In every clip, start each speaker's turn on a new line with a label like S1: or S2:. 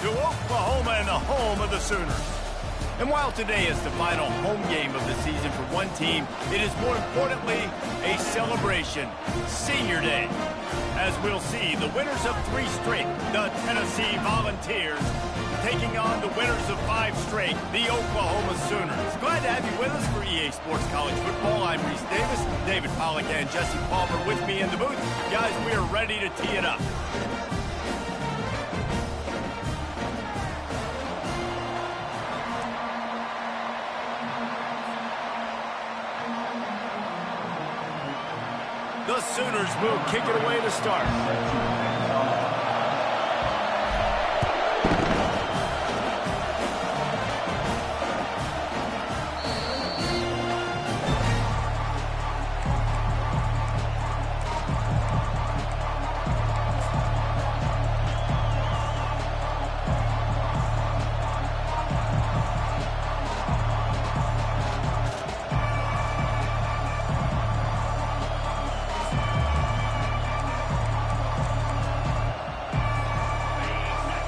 S1: to Oklahoma and the home of the Sooners. And while today is the final home game of the season for one team, it is more importantly a celebration, Senior Day. As we'll see, the winners of 3 straight, the Tennessee Volunteers, taking on the winners of 5 straight, the Oklahoma Sooners. Glad to have you with us for EA Sports College Football. I'm Reese Davis, David Pollack and Jesse Palmer with me in the booth. Guys, we are ready to tee it up. The Sooners will kick it away to start.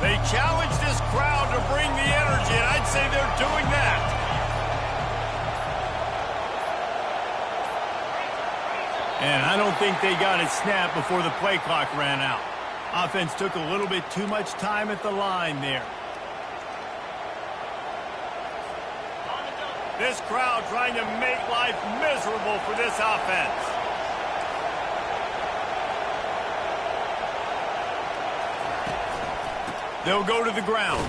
S1: They challenge this crowd to bring the energy, and I'd say they're doing that. And I don't think they got it snapped before the play clock ran out. Offense took a little bit too much time at the line there. This crowd trying to make life miserable for this offense. They'll go to the ground.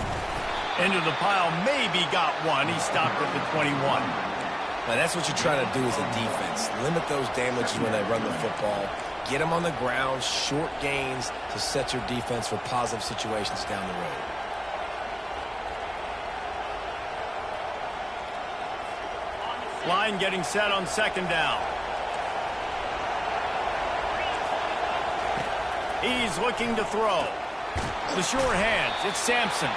S1: Into the pile, maybe got one. He stopped at the 21.
S2: Now, that's what you're trying to do as a defense. Limit those damages when they run the football. Get them on the ground, short gains to set your defense for positive situations down the road.
S1: Line getting set on 2nd down. He's looking to throw. The sure hands, it's Sampson.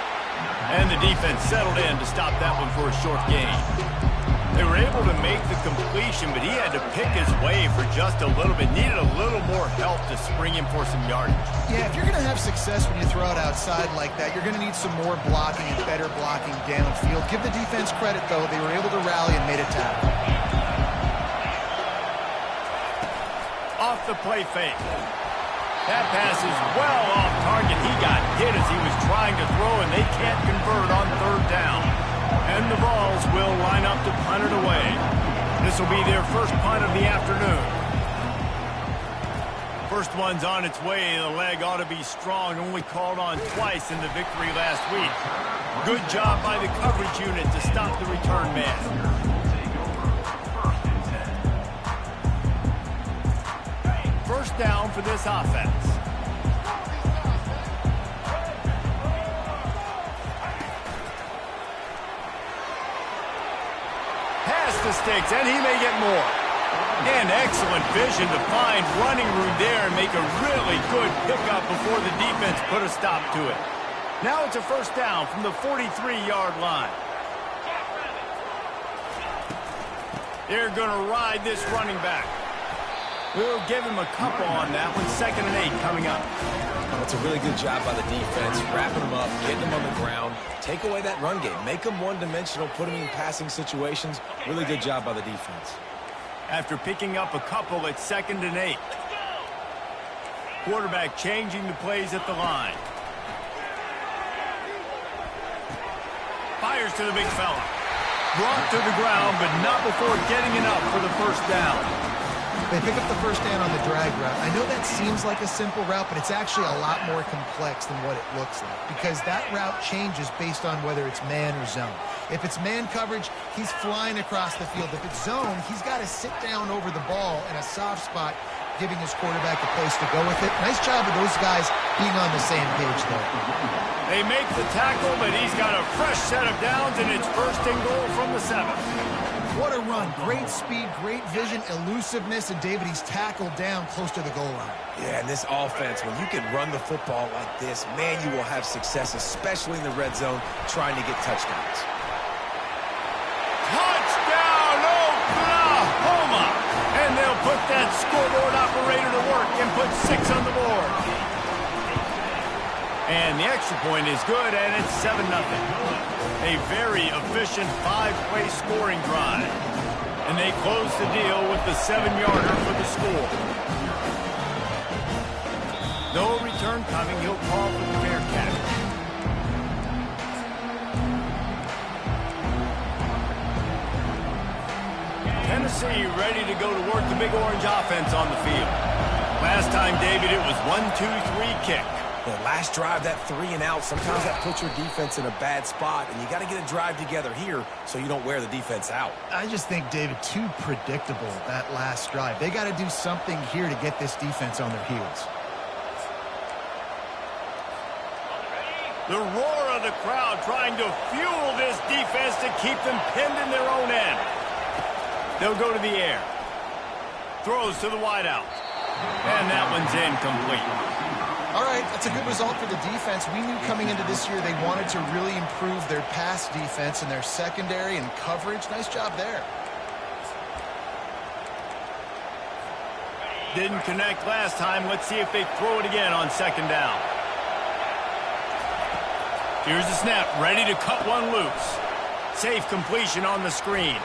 S1: And the defense settled in to stop that one for a short gain. They were able to make the completion, but he had to pick his way for just a little bit. Needed a little more help to spring him for some yardage.
S3: Yeah, if you're going to have success when you throw it outside like that, you're going to need some more blocking and better blocking downfield. Give the defense credit, though. They were able to rally and made a tackle.
S1: Off the play fake. That pass is well off target. He got hit as he was trying to throw, and they can't convert on 3rd down. And the Vols will line up to punt it away. This will be their first punt of the afternoon. First one's on its way. The leg ought to be strong. Only called on twice in the victory last week. Good job by the coverage unit to stop the return man. First down for this offense. Pass the sticks, and he may get more. And excellent vision to find running room there and make a really good pickup before the defense put a stop to it. Now it's a first down from the 43-yard line. They're going to ride this running back. We'll give him a couple on that one. 2nd and 8 coming up.
S2: That's a really good job by the defense, wrapping them up, getting them on the ground. Take away that run game. Make them one-dimensional, put them in passing situations. Really good job by the defense.
S1: After picking up a couple at 2nd and 8. Quarterback changing the plays at the line. Fires to the big fella. Brought to the ground, but not before getting enough for the first down.
S3: They pick up the first down on the drag route. I know that seems like a simple route, but it's actually a lot more complex than what it looks like because that route changes based on whether it's man or zone. If it's man coverage, he's flying across the field. If it's zone, he's got to sit down over the ball in a soft spot, giving his quarterback a place to go with it. Nice job of those guys being on the same page there.
S1: They make the tackle, but he's got a fresh set of downs, and it's 1st and goal from the 7.
S3: What a run. Great speed, great vision, elusiveness, and David, he's tackled down close to the goal line.
S2: Yeah, and this offense, when you can run the football like this, man, you will have success, especially in the red zone, trying to get touchdowns.
S1: Touchdown, Oklahoma! And they'll put that scoreboard operator to work and put 6 on the board. And the extra point is good, and it's 7-0. A very efficient 5-play scoring drive. And they close the deal with the 7-yarder for the score. No return coming. He'll call for the fair catch. Tennessee ready to go to work the Big Orange offense on the field. Last time, David, it was 1-2-3 kick.
S2: The last drive, that 3 and out, sometimes that puts your defense in a bad spot, and you got to get a drive together here so you don't wear the defense out.
S3: I just think, David, too predictable, that last drive. They got to do something here to get this defense on their heels.
S1: The roar of the crowd trying to fuel this defense to keep them pinned in their own end. They'll go to the air. Throws to the wideout. And that one's incomplete.
S3: All right, that's a good result for the defense. We knew coming into this year they wanted to really improve their pass defense and their secondary and coverage. Nice job there.
S1: Didn't connect last time. Let's see if they throw it again on 2nd down. Here's the snap, ready to cut one loose. Safe completion on the screen.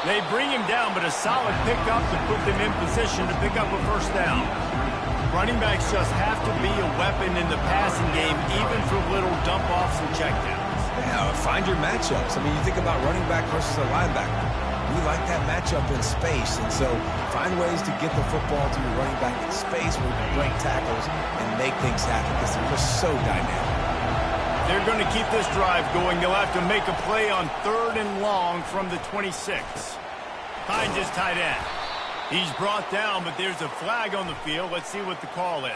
S1: They bring him down, but a solid pickup to put them in position to pick up a 1st down. Running backs just have to be a weapon in the passing game, even for little dump-offs and checkdowns.
S2: Yeah, find your matchups. I mean, you think about running back versus a linebacker. We like that matchup in space, and so find ways to get the football to your running back in space where you can break tackles and make things happen because they're just so dynamic.
S1: They're going to keep this drive going. They'll have to make a play on 3rd and long from the 26. Finds his tight end. He's brought down, but there's a flag on the field. Let's see what the call is.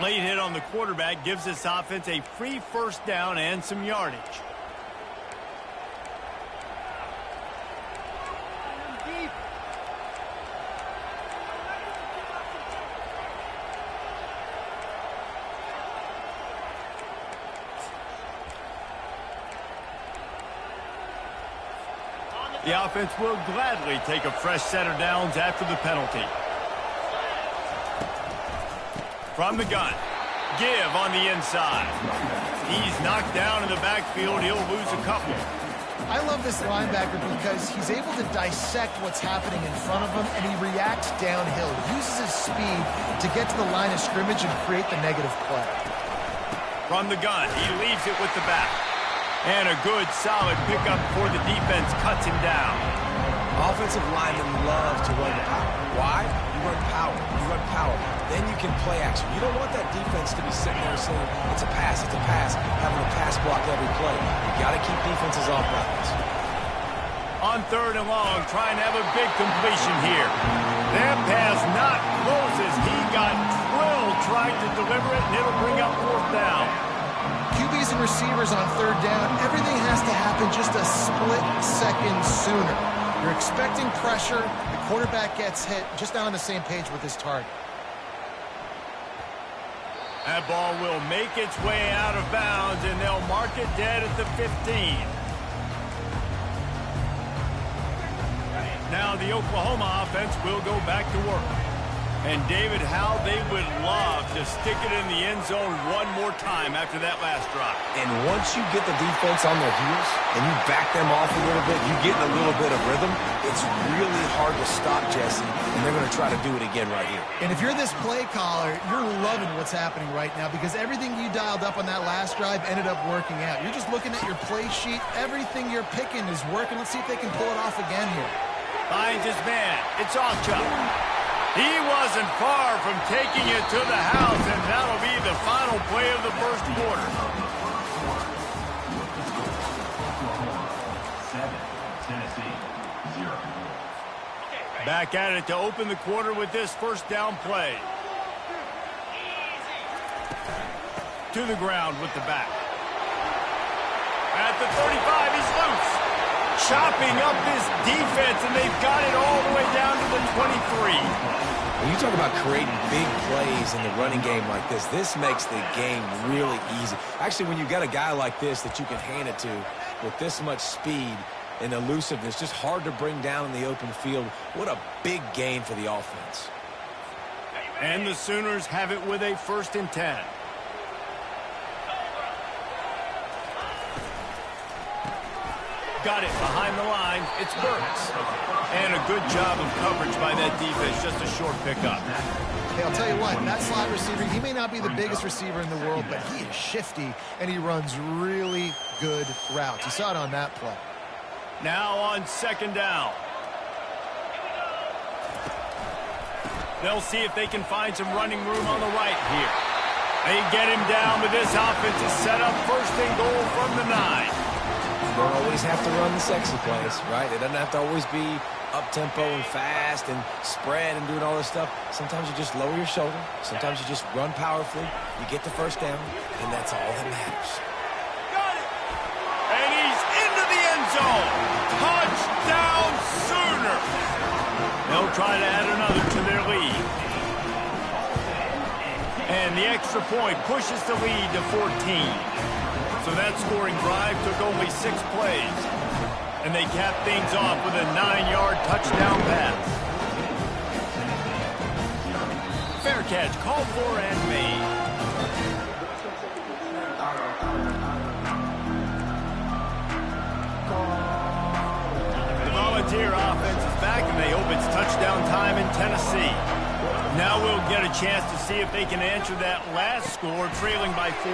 S1: Late hit on the quarterback gives this offense a free 1st down and some yardage. The offense will gladly take a fresh set of downs after the penalty. From the gun. Give on the inside. He's knocked down in the backfield. He'll lose a couple.
S3: I love this linebacker because he's able to dissect what's happening in front of him, and he reacts downhill. He uses his speed to get to the line of scrimmage and create the negative play.
S1: From the gun. He leaves it with the back. And a good, solid pickup before the defense cuts him down.
S2: Offensive linemen love to run power. Why? You run power. You run power. Then you can play action. You don't want that defense to be sitting there saying, it's a pass, having a pass block every play. You got to keep defenses off balance.
S1: On 3rd and long, trying to have a big completion here. That pass not close as he got drilled trying to deliver it, and it'll bring up 4th down.
S3: QBs and receivers on 3rd down, everything has to happen just a split second sooner. You're expecting pressure, the quarterback gets hit, just not on the same page with his target.
S1: That ball will make its way out of bounds, and they'll mark it dead at the 15. Now the Oklahoma offense will go back to work. And, David, how they would love to stick it in the end zone one more time after that last drive.
S2: And once you get the defense on their heels and you back them off a little bit, you get a little bit of rhythm, it's really hard to stop, Jesse, and they're going to try to do it again right here.
S3: And if you're this play caller, you're loving what's happening right now because everything you dialed up on that last drive ended up working out. You're just looking at your play sheet. Everything you're picking is working. Let's see if they can pull it off again here.
S1: Finds his man. It's off Chuck. He wasn't far from taking it to the house, and that'll be the final play of the 1st quarter.
S4: 7, Tennessee, 0.
S1: Back at it to open the quarter with this 1st down play. To the ground with the back. At the 35, he's loose. Chopping up this defense, and they've got it all the way down to the 23.
S2: When you talk about creating big plays in the running game like this makes the game really easy. Actually, when you've got a guy like this that you can hand it to with this much speed and elusiveness, just hard to bring down in the open field, what a big gain for the offense.
S1: And the Sooners have it with a 1st and 10. got it behind the line. It's Burks. And a good job of coverage by that defense. Just a short pickup.
S3: Hey, I'll tell you what, that slot receiver, he may not be the biggest receiver in the world, but he is shifty, and he runs really good routes. You saw it on that play.
S1: Now on second down. They'll see if they can find some running room on the right here. They get him down, but this offense is set up first and goal from the 9.
S2: You don't always have to run the sexy plays, right? It doesn't have to always be up-tempo and fast and spread and doing all this stuff. Sometimes you just lower your shoulder. Sometimes you just run powerfully. You get the first down, and that's all that matters.
S1: Got it! And he's into the end zone. Touchdown Sooner! They'll try to add another to their lead. And the extra point pushes the lead to 14. So that scoring drive took only 6 plays. And they cap things off with a 9-yard touchdown pass. Fair catch, called for and made. The Volunteer offense is back, and they hope it's touchdown time in Tennessee. Now we'll get a chance to see if they can answer that last score, trailing by 14,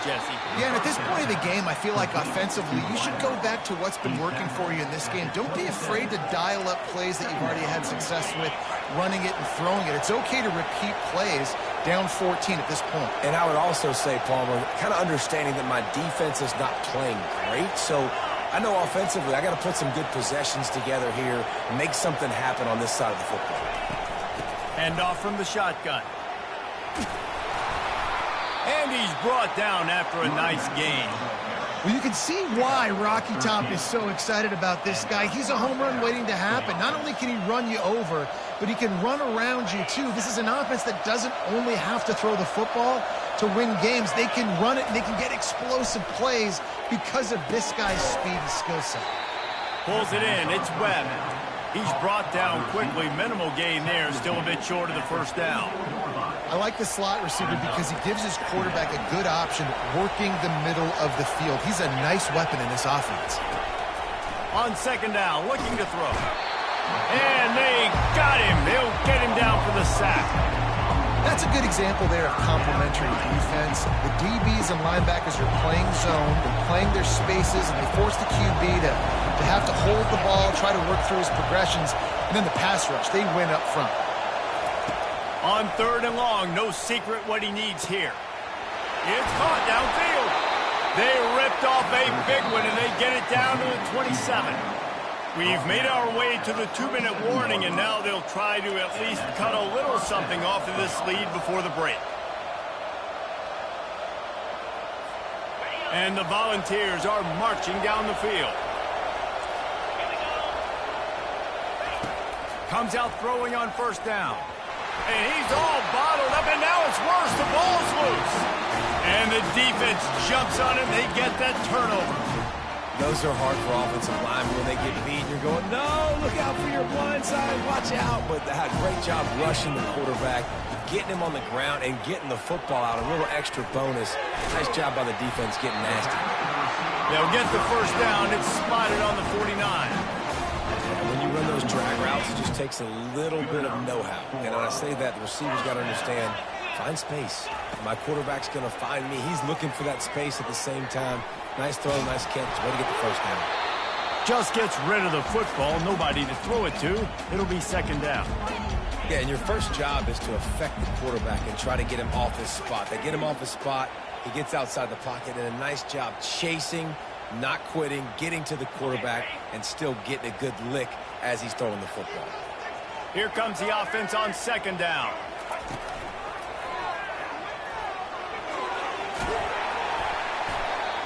S1: Jesse.
S3: Yeah, and at this point of the game, I feel like offensively, you should go back to what's been working for you in this game. Don't be afraid to dial up plays that you've already had success with, running it and throwing it. It's okay to repeat plays down 14 at this point.
S2: And I would also say, Palmer, kind of understanding that my defense is not playing great, so I know offensively I got to put some good possessions together here and make something happen on this side of the football.
S1: Hand off from the shotgun. And he's brought down after a nice gain.
S3: Well, you can see why Rocky Top is so excited about this guy. He's a home run waiting to happen. Not only can he run you over, but he can run around you too. This is an offense that doesn't only have to throw the football to win games. They can run it and they can get explosive plays because of this guy's speed and skill set.
S1: Pulls it in. It's Webb. He's brought down quickly. Minimal gain there. Still a bit short of the first down.
S3: I like the slot receiver because he gives his quarterback a good option working the middle of the field. He's a nice weapon in this offense.
S1: On second down, looking to throw. And they got him. They'll get him down for the sack.
S3: That's a good example there of complementary defense. The DBs and linebackers are playing zone, they're playing their spaces, and they force the QB to have to hold the ball, try to work through his progressions, and then the pass rush, they win up front.
S1: On third and long, no secret what he needs here. It's caught downfield. They ripped off a big one, and they get it down to the 27. We've made our way to the 2-minute warning, and now they'll try to at least cut a little something off of this lead before the break. And the Volunteers are marching down the field. Comes out throwing on first down. And he's all bottled up, and now it's worse. The ball's loose. And the defense jumps on him. They get that turnover.
S2: Those are hard for offensive linemen when they get beat. You're going, no, look out for your blind side, watch out. But they had a great job rushing the quarterback, getting him on the ground, and getting the football out. A little extra bonus. Nice job by the defense getting nasty.
S1: They'll get the first down. It's spotted on the 49.
S2: When you run those drag routes, it just takes a little bit of know-how. And when I say that, the receiver's got to understand, find space. My quarterback's going to find me. He's looking for that space at the same time. Nice throw, nice catch. Way to get the first down.
S1: Just gets rid of the football. Nobody to throw it to. It'll be second down.
S2: Yeah, and your first job is to affect the quarterback and try to get him off his spot. They get him off his spot. He gets outside the pocket, and a nice job chasing, not quitting, getting to the quarterback, and still getting a good lick as he's throwing the football.
S1: Here comes the offense on second down.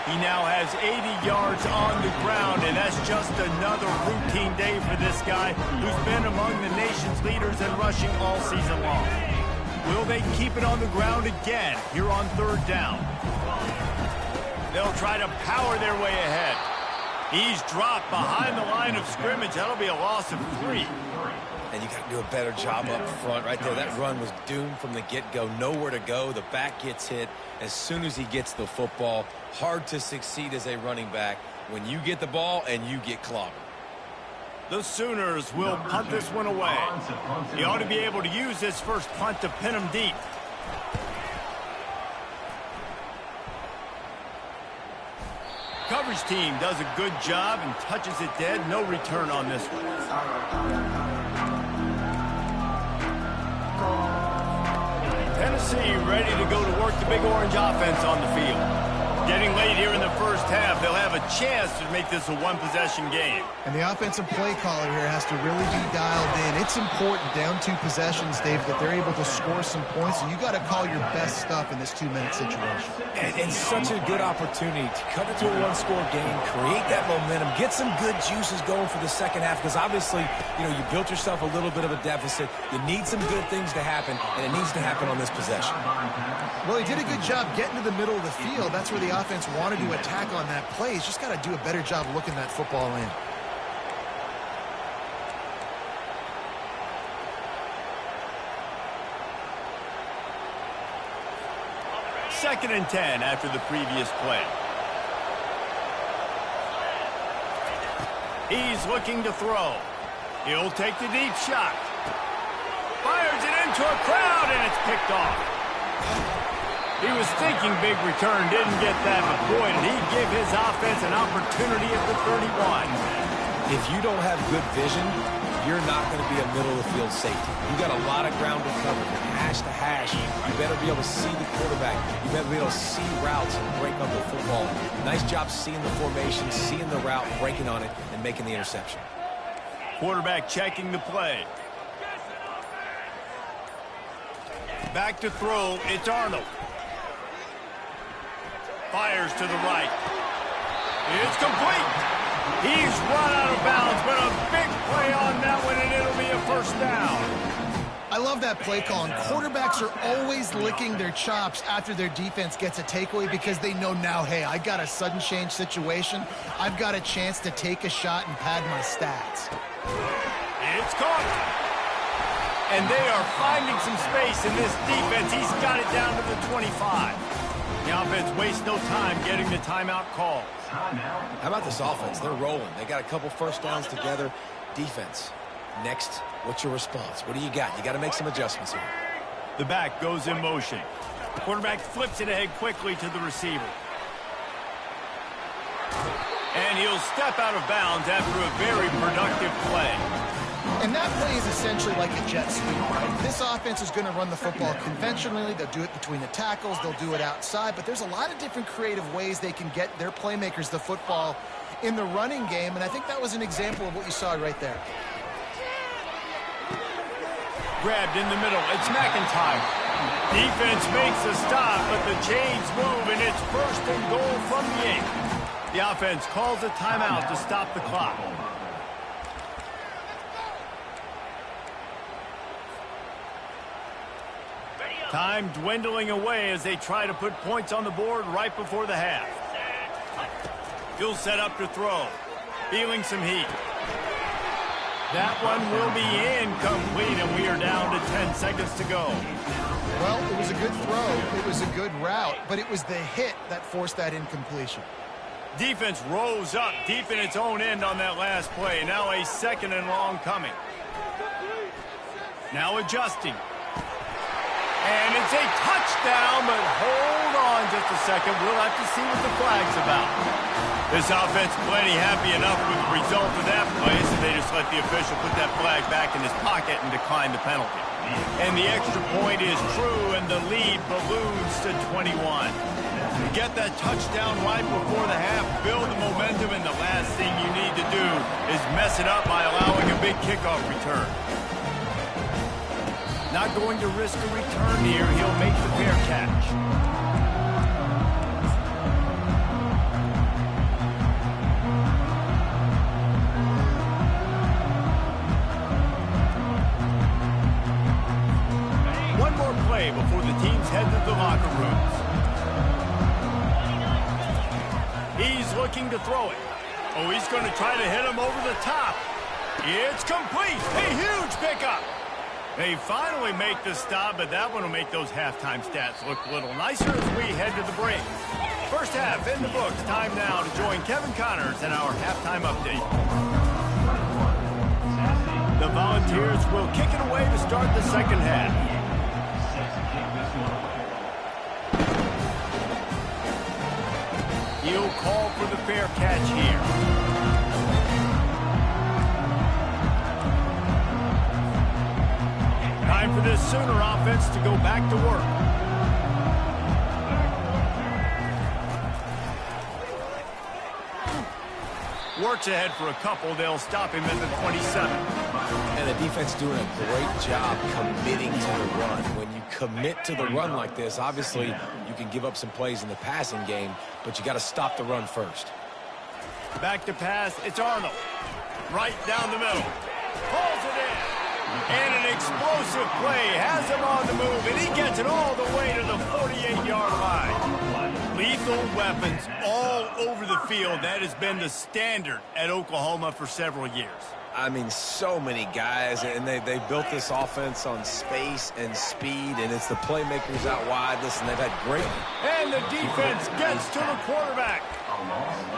S1: He now has 80 yards on the ground, and that's just another routine day for this guy who's been among the nation's leaders in rushing all season long. Will they keep it on the ground again here on third down? They'll try to power their way ahead. He's dropped behind the line of scrimmage. That'll be a loss of 3.
S2: And and you got to do a better job up front right there. That run was doomed from the get-go. Nowhere to go. The back gets hit as soon as he gets the football. Hard to succeed as a running back when you get the ball and you get clobbered.
S1: The Sooners will punt this one away. He ought to be able to use this first punt to pin him deep. Coverage team does a good job and touches it dead. No return on this one. Tennessee ready to go to work the Big Orange offense on the field. Getting late here in the first half, they'll have a chance to make this a one-possession game.
S3: And the offensive play caller here has to really be dialed in. It's important, down 2 possessions, Dave, that they're able to score some points. And you got to call your best stuff in this 2-minute situation.
S2: And such a good opportunity to cut it to a one-score game, create that momentum, get some good juices going for the second half. Because obviously, you built yourself a little bit of a deficit. You need some good things to happen, and it needs to happen on this possession.
S3: Well, he did a good job getting to the middle of the field. That's where the offense wanted to attack on that play. He's just got to do a better job looking that football in.
S1: Second and 10 after the previous play. He's looking to throw. He'll take the deep shot. Fires it into a crowd, and it's picked off. He was thinking big return, didn't get that, but boy, did he give his offense an opportunity at the 31.
S2: If you don't have good vision, you're not going to be a middle-of-the-field safety. You got a lot of ground to cover. From hash to hash, you better be able to see the quarterback. You better be able to see routes and break up the football. Nice job seeing the formation, seeing the route, breaking on it, and making the interception.
S1: Quarterback checking the play. Back to throw, it's Arnold. Fires to the right. It's complete. He's run out of bounds, but a big play on that one, and it'll be a first down.
S3: I love that play call, and quarterbacks are always licking their chops after their defense gets a takeaway because they know now, hey, I got a sudden change situation. I've got a chance to take a shot and pad my stats.
S1: It's caught. And they are finding some space in this defense. He's got it down to the 25. The offense wastes no time getting the timeout call.
S2: How about this offense? They're rolling. They got a couple first downs together. Defense. Next, what's your response? What do you got? You got to make some adjustments here.
S1: The back goes in motion. Quarterback flips it ahead quickly to the receiver. And he'll step out of bounds after a very productive play.
S3: And that play is essentially like a jet sweep, right? This offense is going to run the football conventionally. They'll do it between the tackles. They'll do it outside. But there's a lot of different creative ways they can get their playmakers the football in the running game. And I think that was an example of what you saw right there.
S1: Grabbed in the middle. It's McIntyre. Defense makes a stop, but the chains move, and it's first and goal from the 8. The offense calls a timeout to stop the clock. Time dwindling away as they try to put points on the board right before the half. He'll set up to throw. Feeling some heat. That one will be incomplete, and we are down to 10 seconds to go.
S3: Well, it was a good throw. It was a good route, but it was the hit that forced that incompletion.
S1: Defense rose up deep in its own end on that last play. Now a second and long coming. Now adjusting. And it's a touchdown, but hold on just a second. We'll have to see what the flag's about. This offense plenty happy enough with the result of that play, so they just let the official put that flag back in his pocket and decline the penalty. And the extra point is true, and the lead balloons to 21. Get that touchdown right before the half, build the momentum, and the last thing you need to do is mess it up by allowing a big kickoff return. Not going to risk a return here. He'll make the fair catch. One more play before the teams head to the locker rooms. He's looking to throw it. Oh, he's going to try to hit him over the top. It's complete. A huge pickup. They finally make the stop, but that one will make those halftime stats look a little nicer as we head to the break. First half in the books. Time now to join Kevin Connors in our halftime update. The Volunteers will kick it away to start the second half. He'll call for the fair catch here. Time for this Sooner offense to go back to work. Works ahead for a couple. They'll stop him at the 27.
S2: And the defense doing a great job committing to the run. When you commit to the run like this, obviously you can give up some plays in the passing game, but you got to stop the run first.
S1: Back to pass. It's Arnold. Right down the middle. Pulls it in. And an explosive play has him on the move, and he gets it all the way to the 48-yard line. Lethal weapons all over the field. That has been the standard at Oklahoma for several years.
S2: I mean, so many guys, and they built this offense on space and speed, and it's the playmakers out wide. Listen, they've had great...
S1: And the defense gets to the quarterback.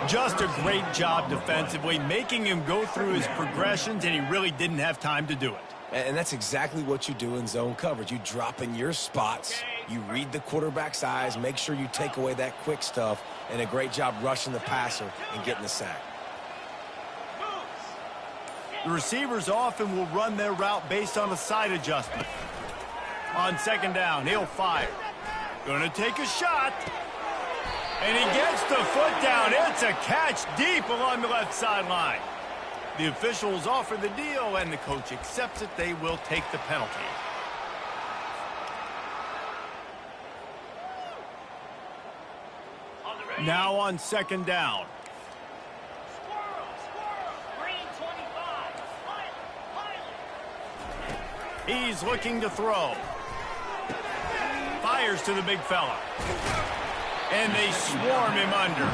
S1: Just a great job defensively, making him go through his progressions, and he really didn't have time to do it.
S2: And that's exactly what you do in zone coverage. You drop in your spots, you read the quarterback's eyes, make sure you take away that quick stuff, and a great job rushing the passer and getting the sack.
S1: The receivers often will run their route based on a side adjustment. On second down, he'll fire. Gonna take a shot. And he gets the foot down. It's a catch deep along the left sideline. The officials offer the deal, and the coach accepts it. They will take the penalty. Now on second down. He's looking to throw. Fires to the big fella. And they swarm him under.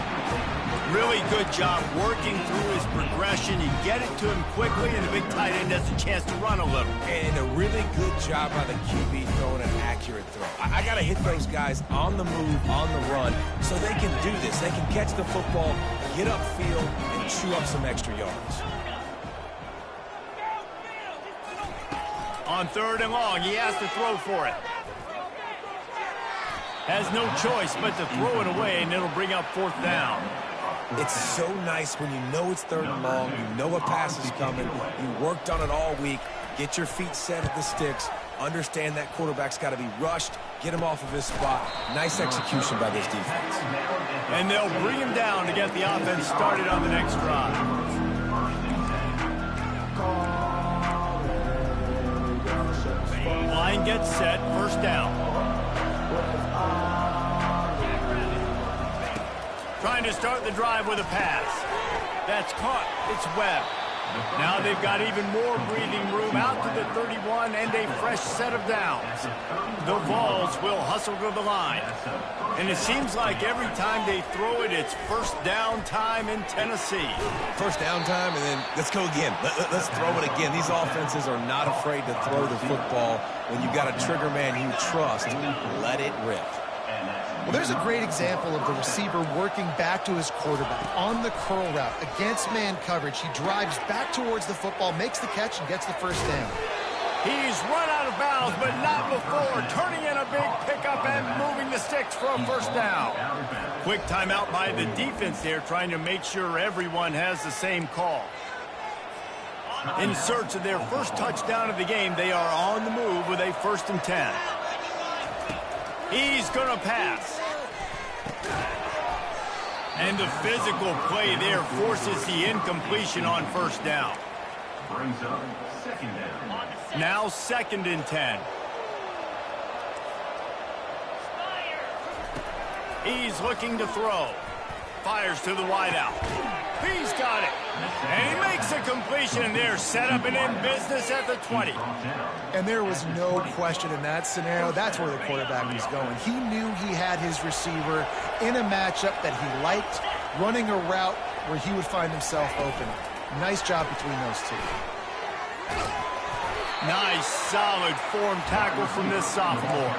S1: Really good job working through his progression. You get it to him quickly, and the big tight end has a chance to run a little.
S2: And a really good job by the QB throwing an accurate throw. I got to hit those guys on the move, on the run, so they can do this. They can catch the football, get upfield, and chew up some extra yards.
S1: On third and long, he has to throw for it. Has no choice but to throw it away, and it'll bring up fourth down.
S2: It's so nice when you know it's third and long, you know a pass is coming, you worked on it all week, get your feet set at the sticks, understand that quarterback's got to be rushed, get him off of his spot. Nice execution by this defense.
S1: And they'll bring him down to get the offense started on the next drive. Line gets set, first down. Trying to start the drive with a pass. That's caught. It's Webb. Now they've got even more breathing room out to the 31 and a fresh set of downs. The Vols will hustle to the line. And it seems like every time they throw it, it's first down time in Tennessee.
S2: First down time, and then let's go again. Let's throw it again. These offenses are not afraid to throw the football. When you've got a trigger man you trust, let it rip.
S3: Well, there's a great example of the receiver working back to his quarterback on the curl route against man coverage. He drives back towards the football, makes the catch, and gets the first down.
S1: He's run out of bounds, but not before. Turning in a big pickup and moving the sticks for a first down. Quick timeout by the defense there, trying to make sure everyone has the same call. In search of their first touchdown of the game, they are on the move with a 1st and 10. He's going to pass. And the physical play there forces the incompletion on first down.
S4: Brings up second down.
S1: Now 2nd and 10. He's looking to throw. Fires to the wideout. He's got it. And he makes a completion there. Set up and in business at the 20.
S3: And there was no question in that scenario. That's where the quarterback was going. He knew he had his receiver in a matchup that he liked, running a route where he would find himself open. Nice job between those two.
S1: Nice, solid form tackle from this sophomore.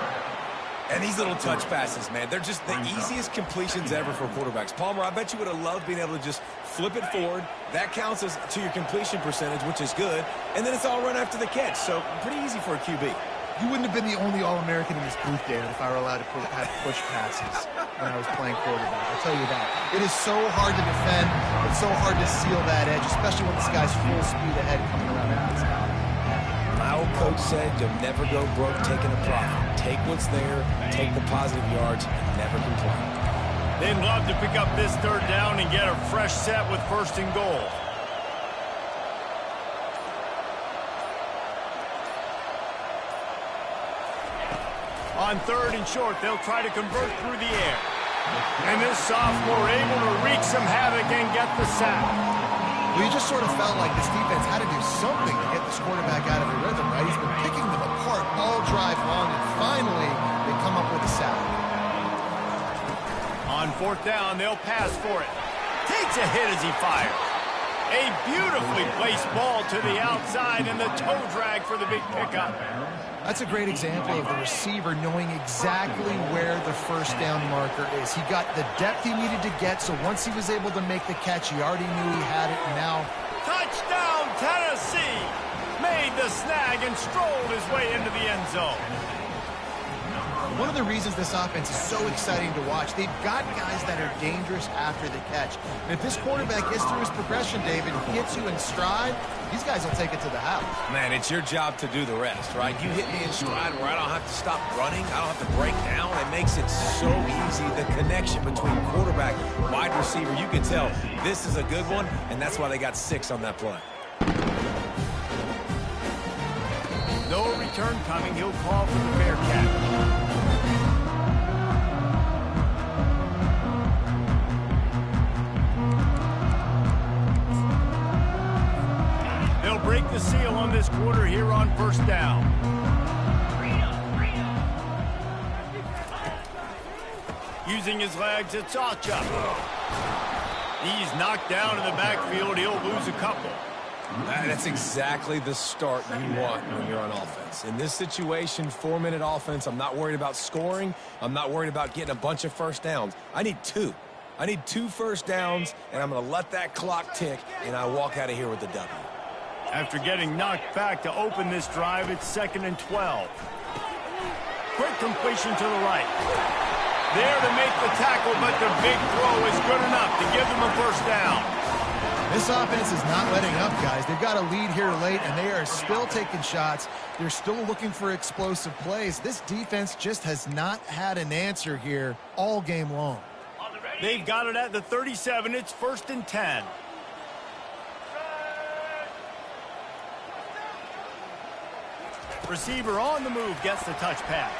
S2: And these little touch passes, man, they're just the easiest completions ever for quarterbacks. Palmer, I bet you would have loved being able to just flip it forward. That counts as to your completion percentage, which is good. And then it's all run after the catch, so pretty easy for a QB.
S3: You wouldn't have been the only All-American in this booth, David, if I were allowed to have push passes when I was playing quarterback. I'll tell you that. It is so hard to defend. It's so hard to seal that edge, especially when this guy's full speed ahead coming around the outside.
S2: My old coach said you'll never go broke taking a profit. Take what's there, take the positive yards, and never complain.
S1: They'd love to pick up this third down and get a fresh set with 1st and goal. On 3rd and short, they'll try to convert through the air. And this sophomore able to wreak some havoc and get the sack.
S3: Well, you just sort of felt like this defense had to do something to get this quarterback out of a rhythm, right? He's been picking them apart all drive long, and finally they come up with a sack.
S1: On 4th down, they'll pass for it. Takes a hit as he fires. A beautifully placed ball to the outside and the toe drag for the big pickup.
S3: That's a great example of the receiver knowing exactly where the 1st down marker is. He got the depth he needed to get, so once he was able to make the catch, he already knew he had it, and now...
S1: Touchdown, Tennessee! Made the snag and strolled his way into the end zone.
S3: One of the reasons this offense is so exciting to watch, they've got guys that are dangerous after the catch. And if this quarterback gets through his progression, David, and gets you in stride, these guys will take it to the house.
S2: Man, it's your job to do the rest, right? You hit me in stride where I don't have to stop running. I don't have to break down. It makes it so easy. The connection between quarterback, wide receiver, you can tell this is a good one, and that's why they got 6 on that play.
S1: No return coming. He'll call for the Bearcat. They'll break the seal on this quarter here on 1st down. Using his legs, it's Acha. He's knocked down in the backfield. He'll lose a couple.
S2: That's exactly the start you want when you're on offense. In this situation, 4-minute offense, I'm not worried about scoring. I'm not worried about getting a bunch of 1st downs. I need 2. I need 2 1st downs, and I'm going to let that clock tick, and I walk out of here with the W.
S1: After getting knocked back to open this drive, it's 2nd and 12. Quick completion to the right. There to make the tackle, but the big throw is good enough to give them a 1st down.
S3: This offense is not letting up, guys. They've got a lead here late, and they are still taking shots. They're still looking for explosive plays. This defense just has not had an answer here all game long.
S1: They've got it at the 37. It's 1st and 10. Receiver on the move gets the touch pass.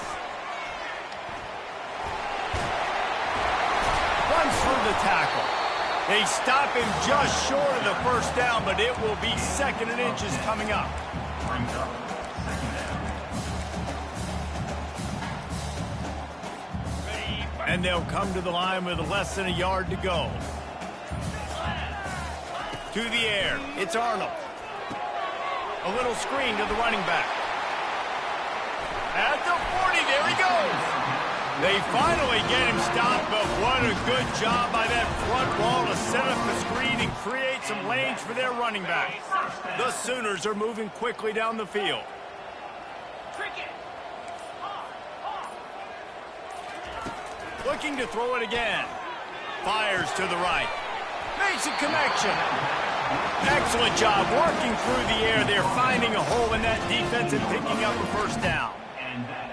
S1: Runs through the tackle. They stop him just short of the 1st down, but it will be 2nd and inches coming up. And they'll come to the line with less than a yard to go. To the air, it's Arnold. A little screen to the running back. At the 40, there he goes. They finally get him stopped, but what a good job by that front wall to set up the screen and create some lanes for their running back. The Sooners are moving quickly down the field. Looking to throw it again. Fires to the right. Makes a connection. Excellent job working through the air. They're finding a hole in that defense and picking up a 1st down.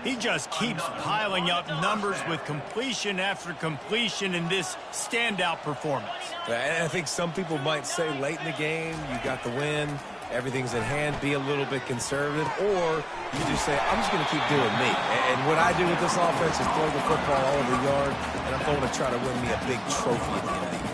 S1: He just keeps piling up numbers with completion after completion in this standout performance.
S2: I think some people might say late in the game, you got the win, everything's in hand, be a little bit conservative, or you just say, I'm just going to keep doing me. And what I do with this offense is throw the football all over the yard, and I'm going to try to win me a big trophy at the end of the year.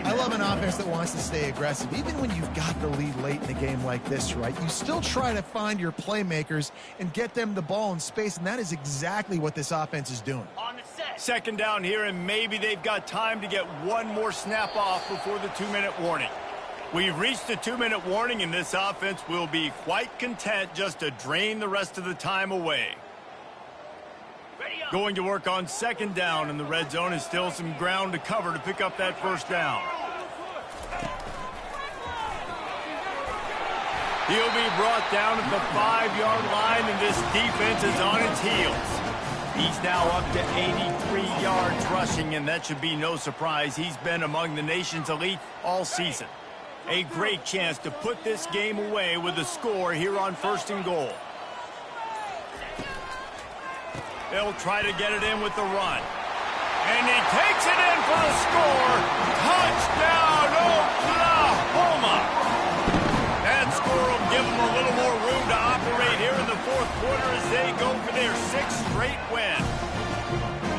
S3: I love an offense that wants to stay aggressive. Even when you've got the lead late in a game like this, right, you still try to find your playmakers and get them the ball in space, and that is exactly what this offense is doing.
S1: 2nd down here, and maybe they've got time to get one more snap off before the 2-minute warning. We've reached the 2-minute warning, and this offense will be quite content just to drain the rest of the time away. Going to work on second down, and the red zone is still some ground to cover to pick up that first down. He'll be brought down at the 5-yard line, and this defense is on its heels. He's now up to 83 yards rushing, and that should be no surprise. He's been among the nation's elite all season. A great chance to put this game away with a score here on 1st and goal. They'll try to get it in with the run. And he takes it in for the score. Touchdown, Oklahoma! That score will give them a little more room to operate here in the 4th quarter as they go for their 6th straight win.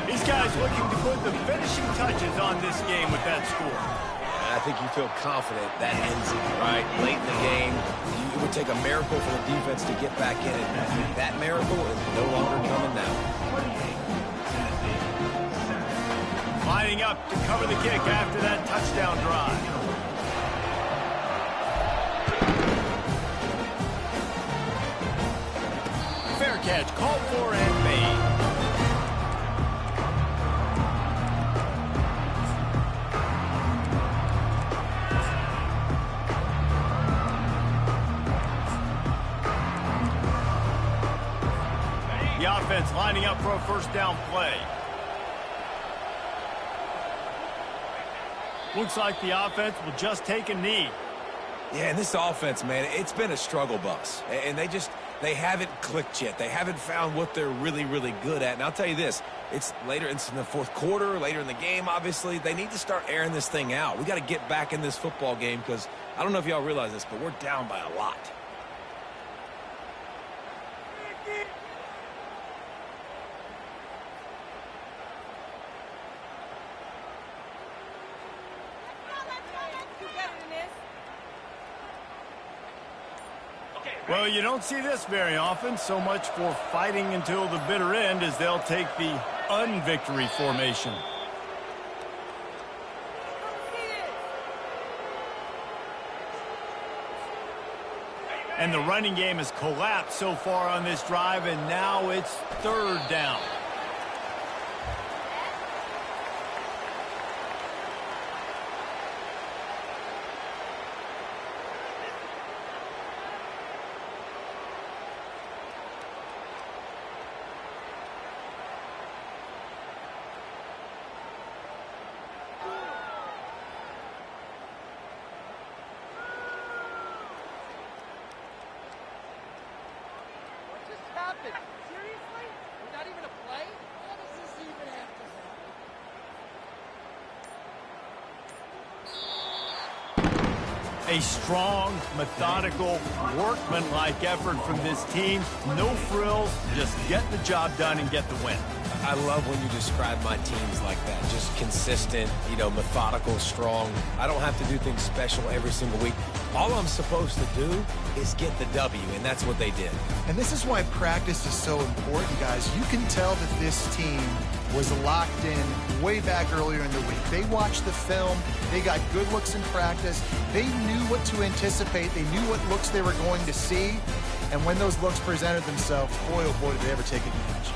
S1: These guys looking to put the finishing touches on this game with that score.
S2: I think you feel confident that ends it, right? Late in the game, it would take a miracle for the defense to get back in, and that miracle is no longer coming now.
S1: Lining up to cover the kick after that touchdown drive. Fair catch, called for and made. The offense lining up for a first down play. Looks like the offense will just take a knee.
S2: Yeah, and this offense, man, it's been a struggle bus. And they haven't clicked yet. They haven't found what they're really, really good at. And I'll tell you this, it's in the 4th quarter, later in the game, obviously. They need to start airing this thing out. We got to get back in this football game because I don't know if y'all realize this, but we're down by a lot.
S1: Well, you don't see this very often. So much for fighting until the bitter end as they'll take the unvictory formation. And the running game has collapsed so far on this drive, and now it's 3rd down.
S5: Seriously? Not even a play? How does this even have to happen?
S1: A strong, methodical, workmanlike effort from this team. No frills, just get the job done and get the win.
S2: I love when you describe my teams like that. Just consistent, methodical, strong. I don't have to do things special every single week. All I'm supposed to do is get the W, and that's what they did.
S3: And this is why practice is so important, guys. You can tell that this team was locked in way back earlier in the week. They watched the film. They got good looks in practice. They knew what to anticipate. They knew what looks they were going to see. And when those looks presented themselves, boy, oh boy, did they ever take advantage.